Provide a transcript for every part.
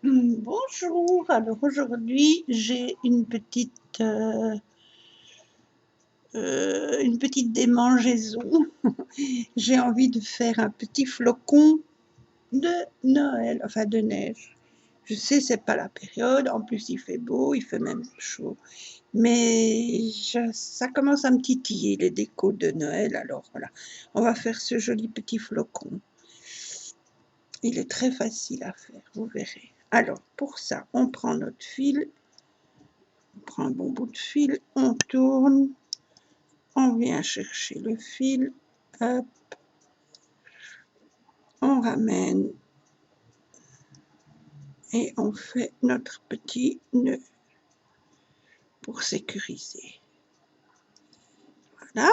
Bonjour, alors aujourd'hui j'ai une petite démangeaison. J'ai envie de faire un petit flocon de Noël, enfin de neige. Je sais, c'est pas la période, en plus il fait beau, il fait même chaud. Mais ça commence à me titiller les décos de Noël, alors voilà. On va faire ce joli petit flocon. Il est très facile à faire, vous verrez. Alors pour ça, on prend notre fil. On prend un bon bout de fil, on tourne, on vient chercher le fil, hop, on ramène et on fait notre petit nœud pour sécuriser. Voilà.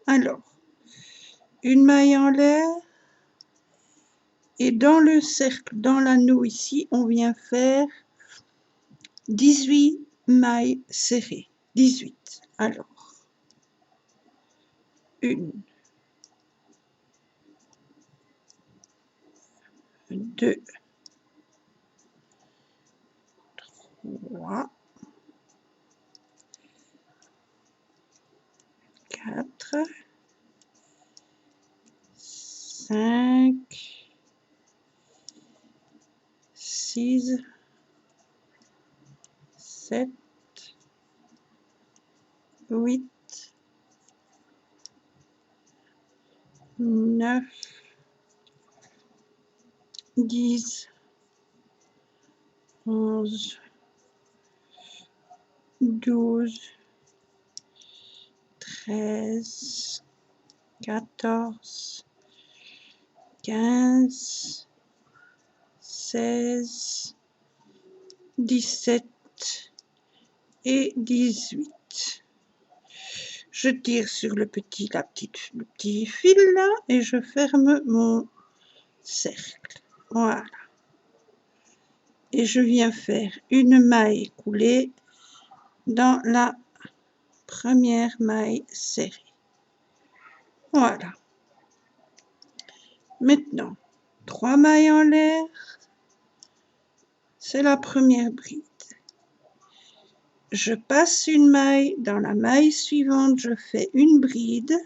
Alors, une maille en l'air et dans le cercle, dans l'anneau ici, on vient faire 18 mailles serrées. 18. Alors, 1, 2, 3, 4, 5, 6, 7, 8, 9, 10, 11, 12, 13, 14, 15, 16, 17 et 18. Je tire sur le petit fil là et je ferme mon cercle. Voilà. Et je viens faire une maille coulée dans la première maille serrée. Voilà. Maintenant, 3 mailles en l'air, c'est la première bride. Je passe une maille, dans la maille suivante, je fais une bride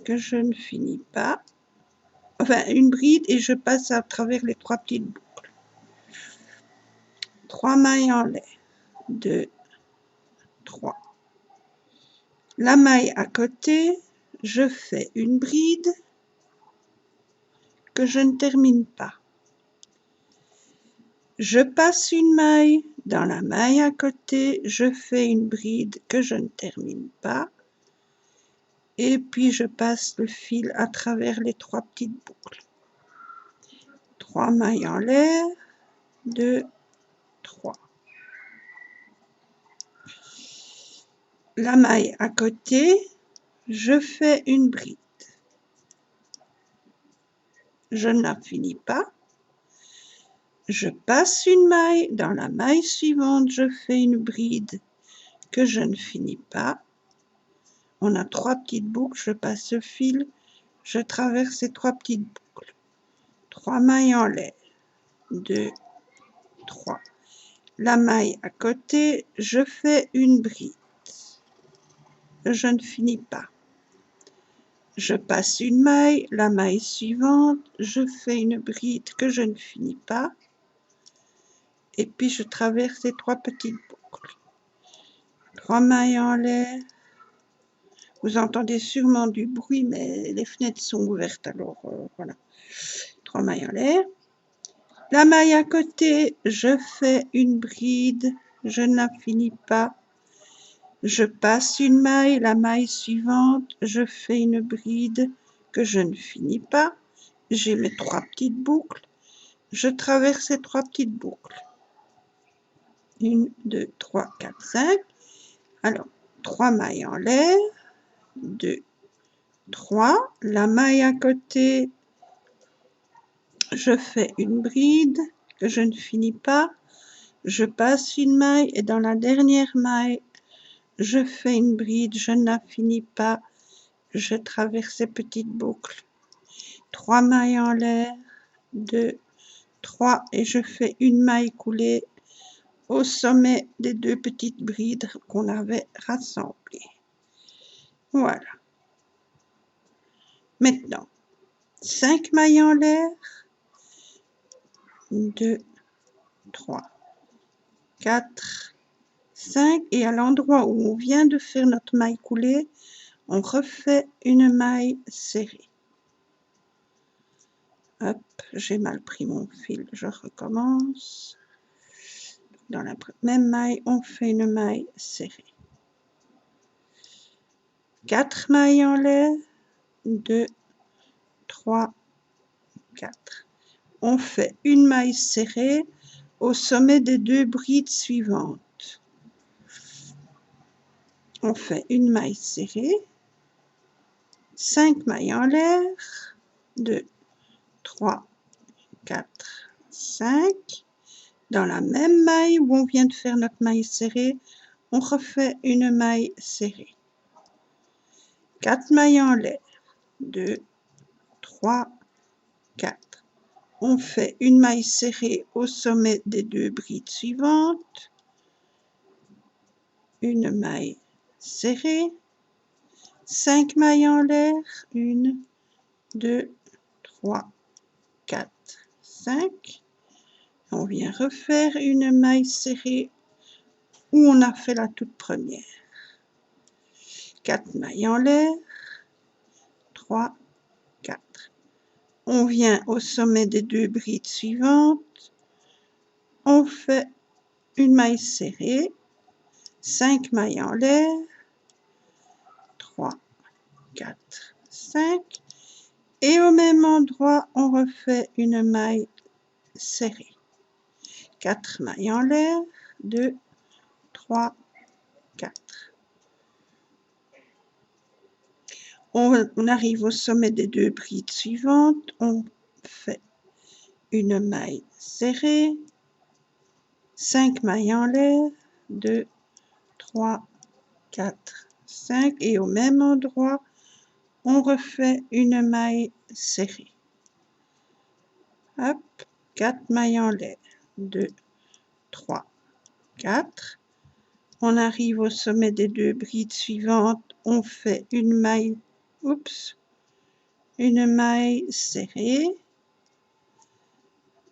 que je ne finis pas. Enfin, une bride et je passe à travers les 3 petites boucles. 3 mailles en l'air. 2, 3. La maille à côté, je fais une bride que je ne termine pas. Je passe une maille, dans la maille à côté, je fais une bride que je ne termine pas. Et puis je passe le fil à travers les 3 petites boucles. 3 mailles en l'air, 2, 3. La maille à côté, je fais une bride. Je ne la finis pas. Je passe une maille, dans la maille suivante, je fais une bride que je ne finis pas. On a 3 petites boucles, je passe le fil, je traverse ces 3 petites boucles. 3 mailles en l'air, 2, 3. La maille à côté, je fais une bride. Je ne finis pas. Je passe une maille, la maille suivante, je fais une bride que je ne finis pas. Et puis je traverse ces 3 petites boucles. 3 mailles en l'air. Vous entendez sûrement du bruit, mais les fenêtres sont ouvertes, alors voilà. 3 mailles en l'air. La maille à côté, je fais une bride, je ne la finis pas. Je passe une maille, la maille suivante, je fais une bride que je ne finis pas. J'ai mes 3 petites boucles. Je traverse ces 3 petites boucles. 1, 2, 3, 4, 5. Alors, 3 mailles en l'air. 2, 3. La maille à côté, je fais une bride que je ne finis pas. Je passe une maille et dans la dernière maille, je fais une bride, je ne la finis pas. Je traverse ces petites boucles. 3 mailles en l'air. 2, 3 et je fais une maille coulée au sommet des 2 petites brides qu'on avait rassemblées. Voilà. Maintenant, 5 mailles en l'air, 2, 3, 4, 5 et à l'endroit où on vient de faire notre maille coulée, on refait une maille serrée. Hop, j'ai mal pris mon fil, je recommence. Dans la même maille, on fait une maille serrée. 4 mailles en l'air, 2, 3, 4. On fait une maille serrée au sommet des 2 brides suivantes. On fait une maille serrée, 5 mailles en l'air, 2, 3, 4, 5. Dans la même maille où on vient de faire notre maille serrée, on refait une maille serrée. 4 mailles en l'air, 2, 3, 4. On fait une maille serrée au sommet des 2 brides suivantes, une maille serrée, 5 mailles en l'air, 1, 2, 3, 4, 5. On vient refaire une maille serrée où on a fait la toute première. 4 mailles en l'air, 3, 4. On vient au sommet des 2 brides suivantes, on fait une maille serrée, 5 mailles en l'air, 3, 4, 5. Et au même endroit, on refait une maille serrée. 4 mailles en l'air, 2, 3, 4. On arrive au sommet des 2 brides suivantes, on fait une maille serrée, 5 mailles en l'air, 2, 3, 4, 5 et au même endroit, on refait une maille serrée. Hop, 4 mailles en l'air, 2, 3, 4. On arrive au sommet des 2 brides suivantes, on fait une maille, une maille serrée,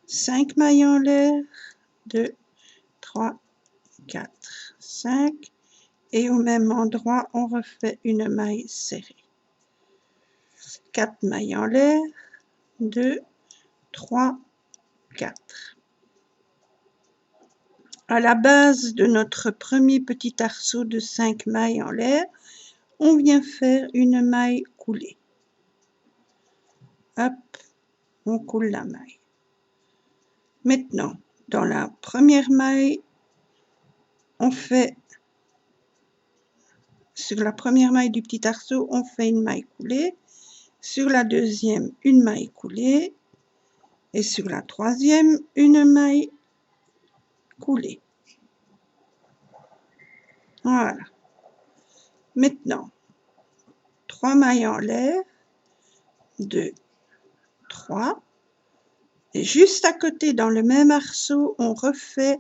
5 mailles en l'air, 2, 3, 4, 5 et au même endroit, on refait une maille serrée. 4 mailles en l'air, 2, 3, 4. À la base de notre premier petit arceau de 5 mailles en l'air, on vient faire une maille coulée. Hop, on coule la maille. Maintenant, dans la première maille, on fait, sur la première maille du petit arceau, on fait une maille coulée. Sur la deuxième, une maille coulée. Et sur la troisième, une maille coulée. Voilà. Maintenant, 3 mailles en l'air, 2, 3. Et juste à côté, dans le même arceau, on refait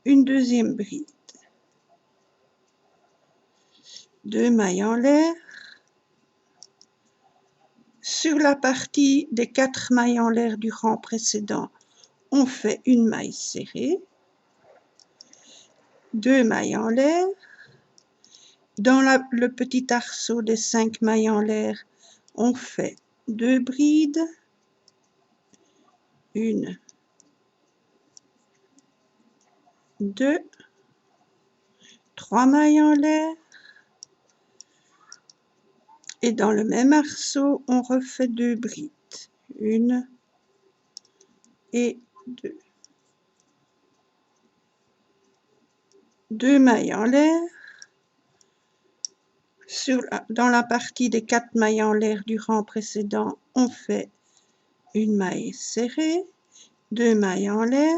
une deuxième bride. 2 mailles en l'air. Sur la partie des 4 mailles en l'air du rang précédent, on fait une maille serrée. 2 mailles en l'air. Dans le petit arceau des 5 mailles en l'air, on fait 2 brides. 1, 2, 3 mailles en l'air. Et dans le même arceau, on refait 2 brides. 1 et 2. 2 mailles en l'air. Dans la partie des 4 mailles en l'air du rang précédent, on fait une maille serrée, 2 mailles en l'air.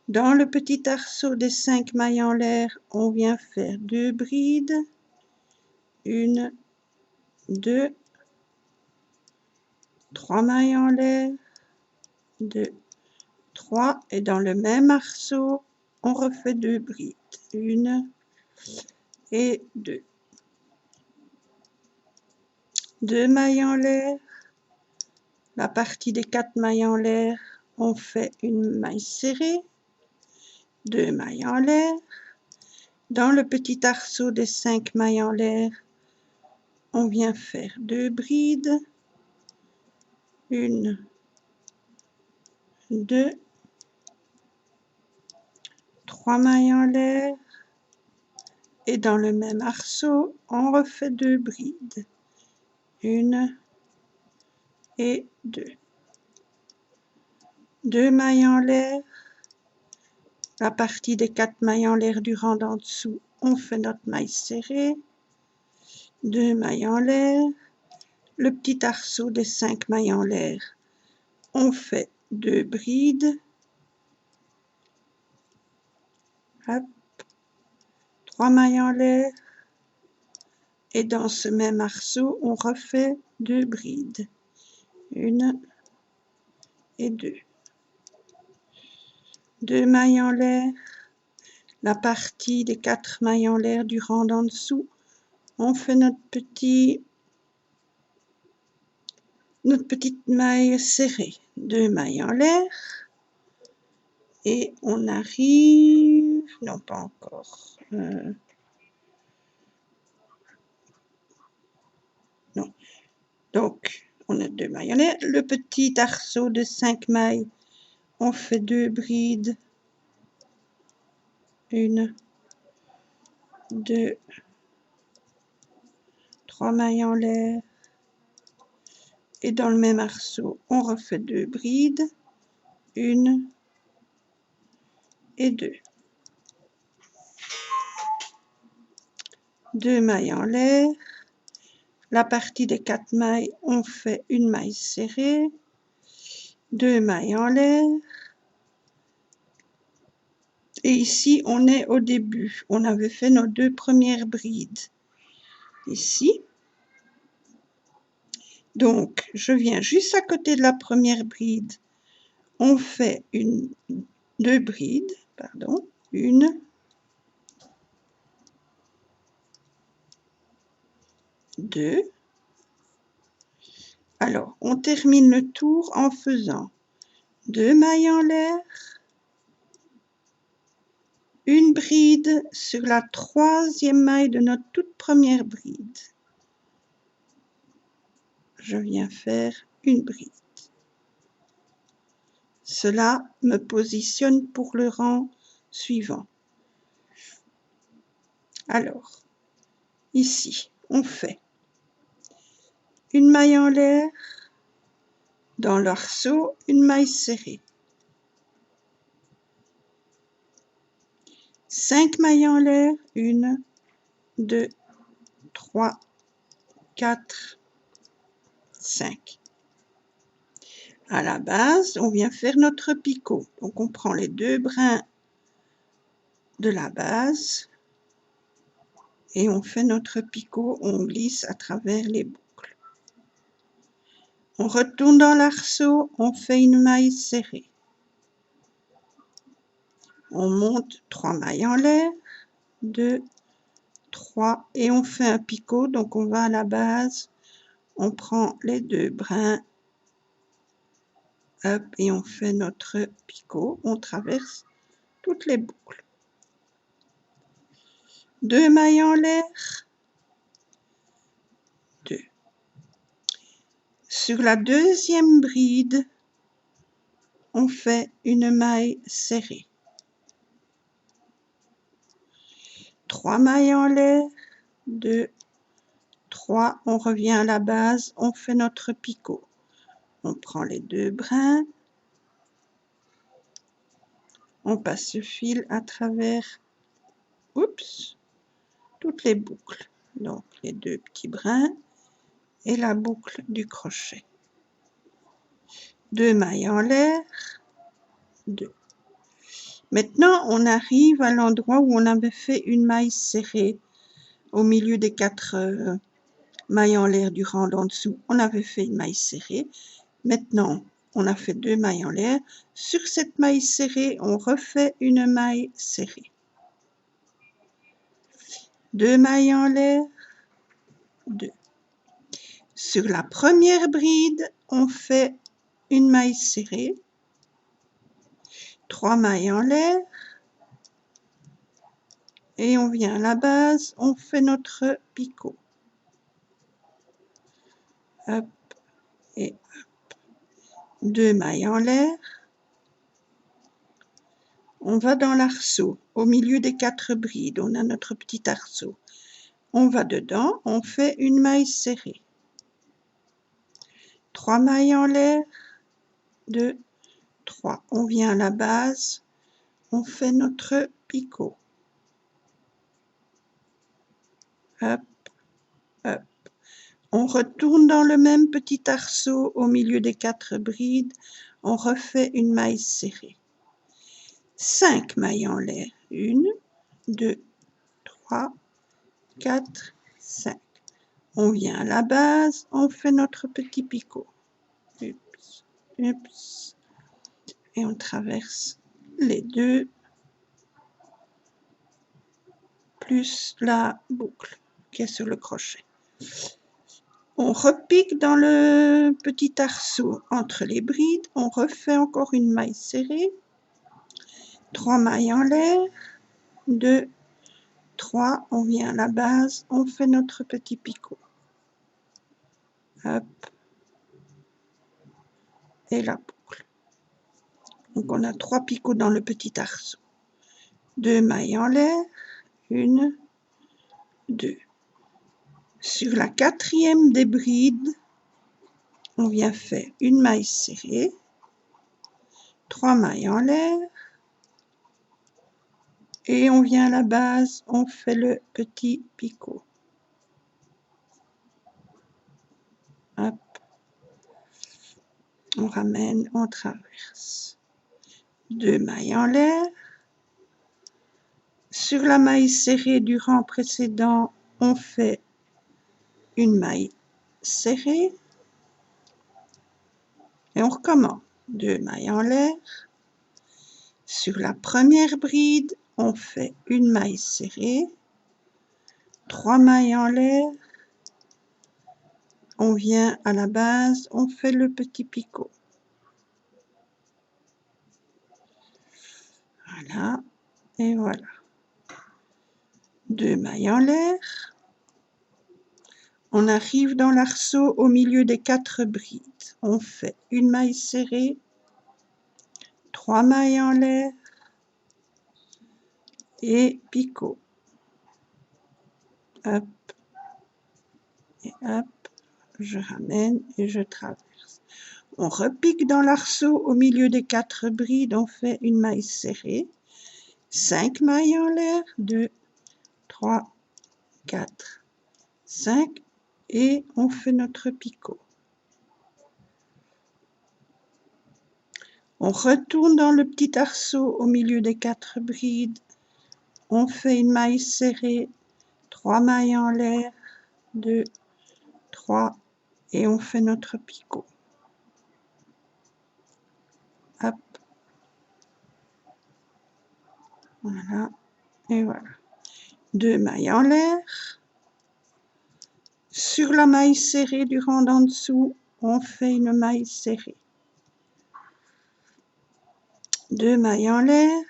Dans le petit arceau des 5 mailles en l'air, on vient faire 2 brides. 1, 2, 3 mailles en l'air, 2, 3 et dans le même arceau, on refait 2 brides. 1 et 2. 2 mailles en l'air. La partie des 4 mailles en l'air, on fait une maille serrée. 2 mailles en l'air. Dans le petit arceau des 5 mailles en l'air, on vient faire 2 brides. 1, 2, 3 mailles en l'air. Et dans le même arceau, on refait 2 brides. 1 et 2. 2 mailles en l'air. La partie des 4 mailles en l'air du rang d'en dessous, on fait notre maille serrée. 2 mailles en l'air. Le petit arceau des 5 mailles en l'air, on fait 2 brides. Hop. 3 mailles en l'air. Et dans ce même arceau, on refait 2 brides. 1 et 2. 2 mailles en l'air. La partie des 4 mailles en l'air du rang d'en dessous, on fait notre petite maille serrée. 2 mailles en l'air. Et on arrive... Non, pas encore. Non. Donc, on a 2 mailles en l'air. Le petit arceau de 5 mailles, on fait 2 brides. 1, 2, 3 mailles en l'air. Et dans le même arceau, on refait 2 brides. 1 et 2. 2 mailles en l'air. La partie des 4 mailles, on fait une maille serrée. 2 mailles en l'air. Et ici, on est au début. On avait fait nos 2 premières brides. Ici. Donc, je viens juste à côté de la première bride. On fait 2 brides, pardon. 1, 2. Alors, on termine le tour en faisant 2 mailles en l'air. Une bride sur la 3e maille de notre toute première bride. Je viens faire une bride. Cela me positionne pour le rang suivant. Alors, ici, on fait une maille en l'air, dans l'arceau, une maille serrée. 5 mailles en l'air, 1, 2, 3, 4, 5. À la base, on vient faire notre picot. Donc, on prend les 2 brins de la base et on fait notre picot, on glisse à travers les boucles. On retourne dans l'arceau, on fait une maille serrée. On monte 3 mailles en l'air, 2, 3 et on fait un picot. Donc, on va à la base, on prend les 2 brins, hop, et on fait notre picot. On traverse toutes les boucles. 2 mailles en l'air, 2. Sur la 2e bride, on fait une maille serrée. 3 mailles en l'air, 2, 3, on revient à la base, on fait notre picot. On prend les 2 brins, on passe le fil à travers, oups, toutes les boucles. Donc les 2 petits brins et la boucle du crochet. 2 mailles en l'air, 2. Maintenant, on arrive à l'endroit où on avait fait une maille serrée au milieu des 4 mailles en l'air du rang d'en dessous. On avait fait une maille serrée. Maintenant, on a fait 2 mailles en l'air. Sur cette maille serrée, on refait une maille serrée. 2 mailles en l'air, 2. Sur la première bride, on fait une maille serrée, 3 mailles en l'air, et on vient à la base, on fait notre picot. Hop, et hop. 2 mailles en l'air. On va dans l'arceau, au milieu des 4 brides, on a notre petit arceau. On va dedans, on fait une maille serrée. 3 mailles en l'air, 2, 3. On vient à la base, on fait notre picot. Hop, hop. On retourne dans le même petit arceau au milieu des 4 brides, on refait une maille serrée. 5 mailles en l'air, 1, 2, 3, 4, 5. On vient à la base, on fait notre petit picot. Ups, ups. Et on traverse les 2 plus la boucle qui est sur le crochet. On repique dans le petit arceau entre les brides, on refait encore une maille serrée, 3 mailles en l'air, 2, 3, on vient à la base, on fait notre petit picot. Hop. Et la boucle. Donc on a 3 picots dans le petit arceau. 2 mailles en l'air, 1, 2. Sur la 4e des brides, on vient faire une maille serrée, 3 mailles en l'air, et on vient à la base, on fait le petit picot. Hop. On ramène, on traverse. 2 mailles en l'air. Sur la maille serrée du rang précédent, on fait une maille serrée. Et on recommence. 2 mailles en l'air. Sur la première bride, on fait une maille serrée. 3 mailles en l'air. On vient à la base, on fait le petit picot. Voilà, et voilà. 2 mailles en l'air. On arrive dans l'arceau au milieu des 4 brides. On fait une maille serrée, 3 mailles en l'air et picot. Hop, et hop, je ramène et je traverse. On repique dans l'arceau au milieu des 4 brides, on fait une maille serrée, 5 mailles en l'air, 2, 3, 4, 5 et on fait notre picot. On retourne dans le petit arceau au milieu des 4 brides, on fait une maille serrée, 3 mailles en l'air, 2, 3 et on fait notre picot. Hop. Voilà, et voilà. 2 mailles en l'air. Sur la maille serrée du rang d'en dessous, on fait une maille serrée. 2 mailles en l'air.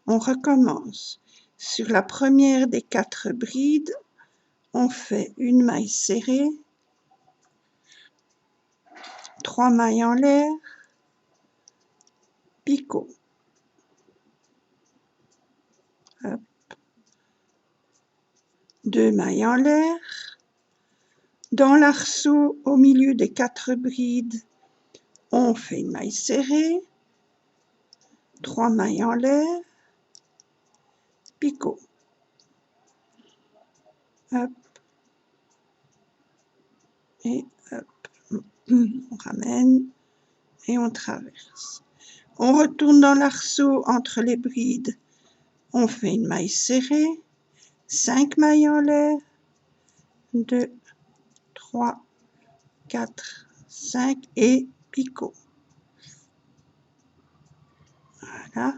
On recommence. Sur la première des 4 brides, on fait une maille serrée. 3 mailles en l'air. Picot. Hop. 2 mailles en l'air. Dans l'arceau, au milieu des 4 brides, on fait une maille serrée, 3 mailles en l'air, picot. Hop. Et hop. On ramène et on traverse. On retourne dans l'arceau entre les brides, on fait une maille serrée, 5 mailles en l'air, 2, 3, 4, 5 et picot. Voilà.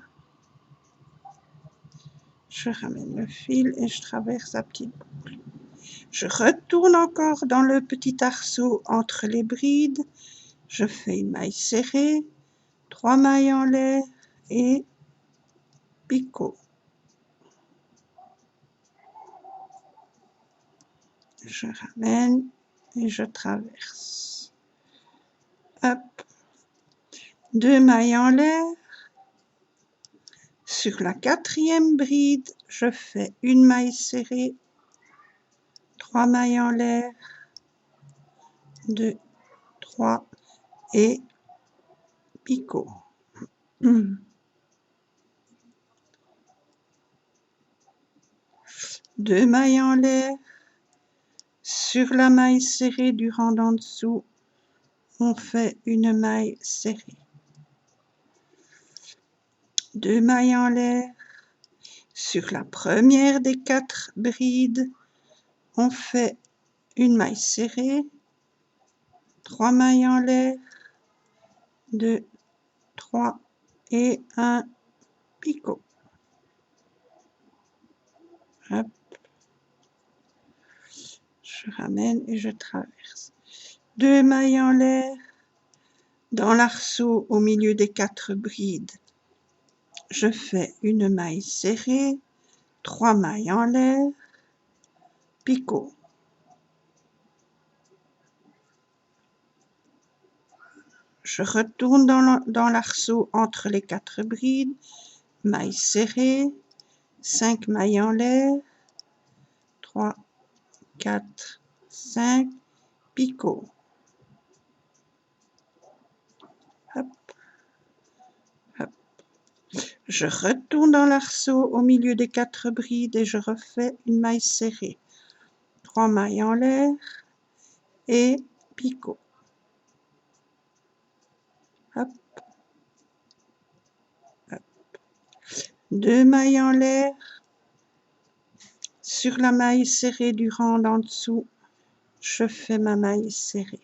Je ramène le fil et je traverse la petite boucle. Je retourne encore dans le petit arceau entre les brides. Je fais une maille serrée, 3 mailles en l'air et picot. Je ramène et je traverse. Hop. 2 mailles en l'air. Sur la 4e bride, je fais une maille serrée, 3 mailles en l'air, 2, 3 et picot. 2 mailles en l'air. Sur la maille serrée du rang d'en dessous, on fait une maille serrée. 2 mailles en l'air. Sur la première des 4 brides, on fait une maille serrée, 3 mailles en l'air, 2, 3 et un picot. Hop. Je ramène et je traverse. 2 mailles en l'air. Dans l'arceau au milieu des 4 brides, je fais une maille serrée, 3 mailles en l'air, picot. Je retourne dans l'arceau entre les 4 brides, maille serrée, 5 mailles en l'air, 3, 4, 5, picot. Hop, hop. Je retourne dans l'arceau au milieu des 4 brides et je refais une maille serrée, 3 mailles en l'air et picot. Hop, hop. 2 mailles en l'air. Sur la maille serrée du rang d'en dessous, je fais ma maille serrée.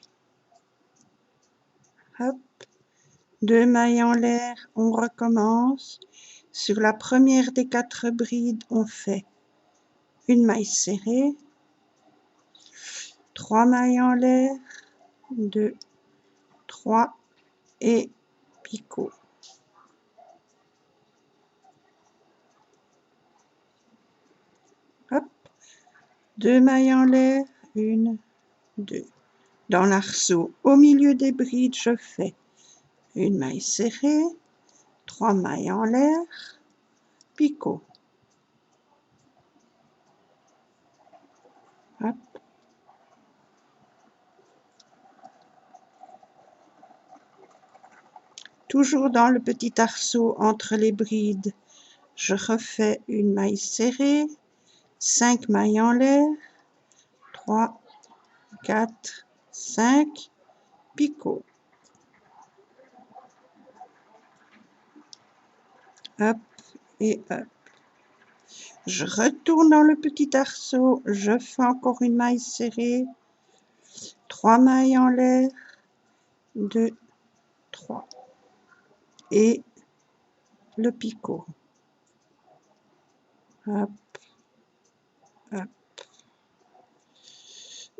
Hop, 2 mailles en l'air, on recommence. Sur la première des 4 brides, on fait une maille serrée, 3 mailles en l'air, 2, 3 et picot. Hop, 2 mailles en l'air, 1, 2. Dans l'arceau, au milieu des brides, je fais une maille serrée, 3 mailles en l'air, picot. Hop. Toujours dans le petit arceau entre les brides, je refais une maille serrée, 5 mailles en l'air, 3, 4, 5, picot. Hop et hop. Je retourne dans le petit arceau, je fais encore une maille serrée, 3 mailles en l'air, 2, 3 et le picot. Hop, hop.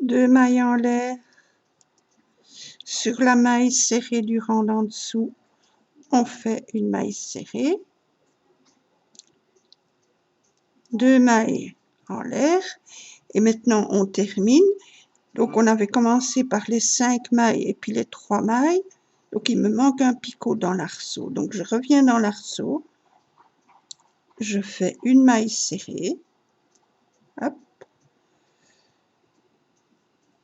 2 mailles en l'air. Sur la maille serrée du rang d'en dessous, on fait une maille serrée, 2 mailles en l'air et maintenant on termine. Donc on avait commencé par les 5 mailles et puis les 3 mailles, donc il me manque un picot dans l'arceau. Donc je reviens dans l'arceau, je fais une maille serrée, hop,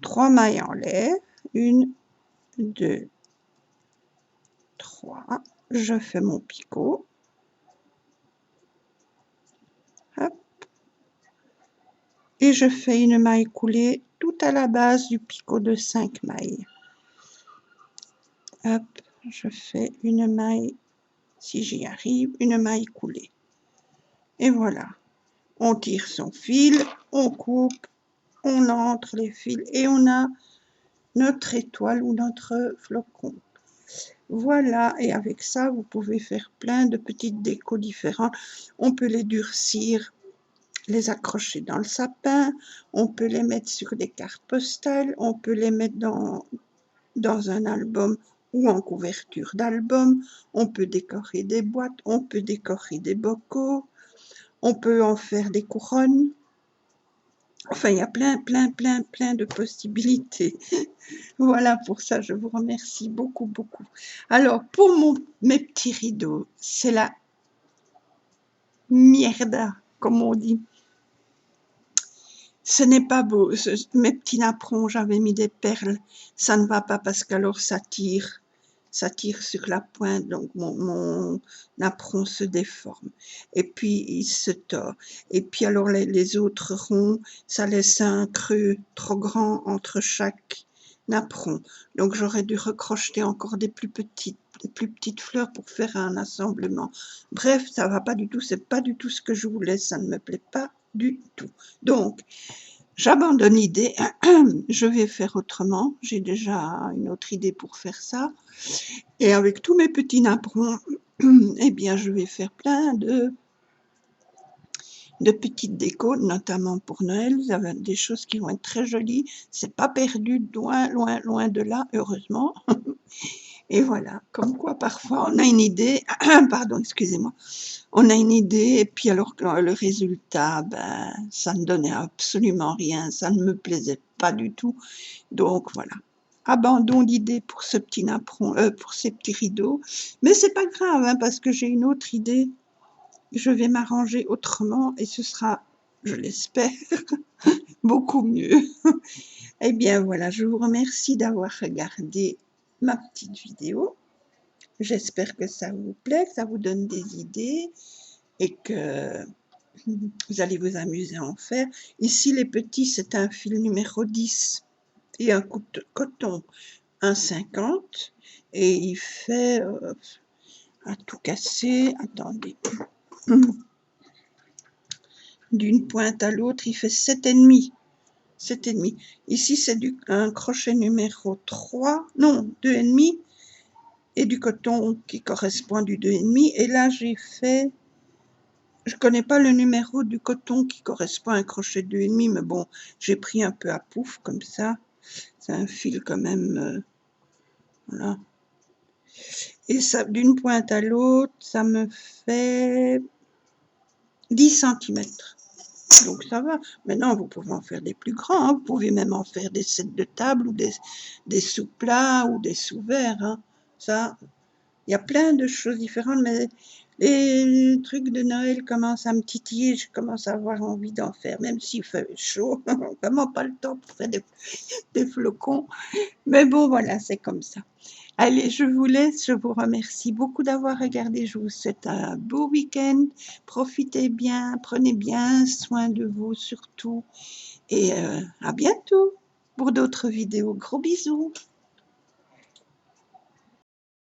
3 mailles en l'air, 1, 2, 3, je fais mon picot, hop, et je fais une maille coulée tout à la base du picot de 5 mailles. Hop, je fais une maille, si j'y arrive, une maille coulée. Et voilà, on tire son fil, on coupe, on entre les fils et on a notre étoile ou notre flocon. Voilà, et avec ça, vous pouvez faire plein de petites décos différentes. On peut les durcir, les accrocher dans le sapin, on peut les mettre sur des cartes postales, on peut les mettre dans un album ou en couverture d'album, on peut décorer des boîtes, on peut décorer des bocaux, on peut en faire des couronnes. Enfin, il y a plein de possibilités. Voilà, pour ça, je vous remercie beaucoup, beaucoup. Alors, pour mes petits rideaux, c'est la mierda, comme on dit. Ce n'est pas beau. Mes petits napperons, j'avais mis des perles. Ça ne va pas parce qu'alors ça tire. Ça tire sur la pointe, donc mon napperon se déforme. Et puis, il se tord. Et puis, alors, les autres ronds, ça laisse un creux trop grand entre chaque napperon. Donc, j'aurais dû recrocheter encore des plus petites fleurs pour faire un assemblement. Bref, ça va pas du tout. C'est pas du tout ce que je voulais. Ça ne me plaît pas du tout. Donc, j'abandonne l'idée, je vais faire autrement, j'ai déjà une autre idée pour faire ça, et avec tous mes petits napperons, eh bien je vais faire plein de petites décos, notamment pour Noël, vous avez des choses qui vont être très jolies, c'est pas perdu, loin de là, heureusement. Et voilà, comme quoi parfois on a une idée, pardon, excusez-moi, on a une idée et puis alors que le résultat, ben, ça ne donnait absolument rien, ça ne me plaisait pas du tout. Donc voilà, abandon l'idée pour ce petit napperon, pour ces petits rideaux. Mais c'est pas grave, hein, parce que j'ai une autre idée. Je vais m'arranger autrement et ce sera, je l'espère, beaucoup mieux. Eh bien voilà, je vous remercie d'avoir regardé ma petite vidéo. J'espère que ça vous plaît, que ça vous donne des idées et que vous allez vous amuser à en faire. Ici, les petits, c'est un fil numéro 10 et un coton 1,50 et il fait, à tout casser, attendez, d'une pointe à l'autre, il fait 7,5. 7,5. Ici, c'est un crochet numéro 3, non, 2,5, et du coton qui correspond du 2,5. Et là, j'ai fait, je connais pas le numéro du coton qui correspond à un crochet de 2,5, mais bon, j'ai pris un peu à pouf comme ça. C'est un fil quand même, voilà. Et ça, d'une pointe à l'autre, ça me fait 10 cm. Donc ça va. Maintenant, vous pouvez en faire des plus grands. Hein. Vous pouvez même en faire des sets de table ou des sous-plats ou des sous-verres. Hein. Ça, il y a plein de choses différentes, mais les trucs de Noël commencent à me titiller. Je commence à avoir envie d'en faire, même s'il fait chaud. Vraiment pas le temps pour faire des flocons. Mais bon, voilà, c'est comme ça. Allez, je vous laisse, je vous remercie beaucoup d'avoir regardé, je vous souhaite un beau week-end, profitez bien, prenez bien soin de vous surtout, et à bientôt pour d'autres vidéos. Gros bisous.